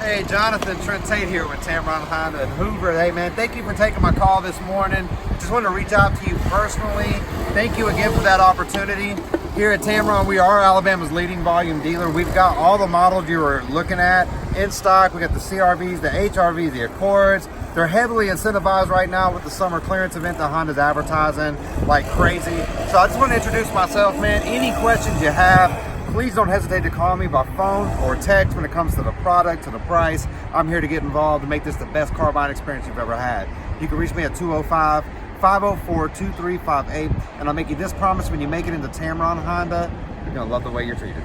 Hey, Johnathan, Trent, Tate here with Tameron Honda and Hoover. Hey, man, thank you for taking my call this morning. Just wanted to reach out to you personally. Thank you again for that opportunity. Here at Tameron, we are Alabama's leading volume dealer. We've got all the models you were looking at in stock. We got the CRVs, the HRVs, the Accords. They're heavily incentivized right now with the summer clearance event that Honda's advertising like crazy. So I just want to introduce myself, man. Any questions you have, please don't hesitate to call me by phone or text when it comes to the product, to the price. I'm here to get involved to make this the best car buying experience you've ever had. You can reach me at 205-504-2358, and I'll make you this promise: when you make it into Tameron Honda, you're gonna love the way you're treated.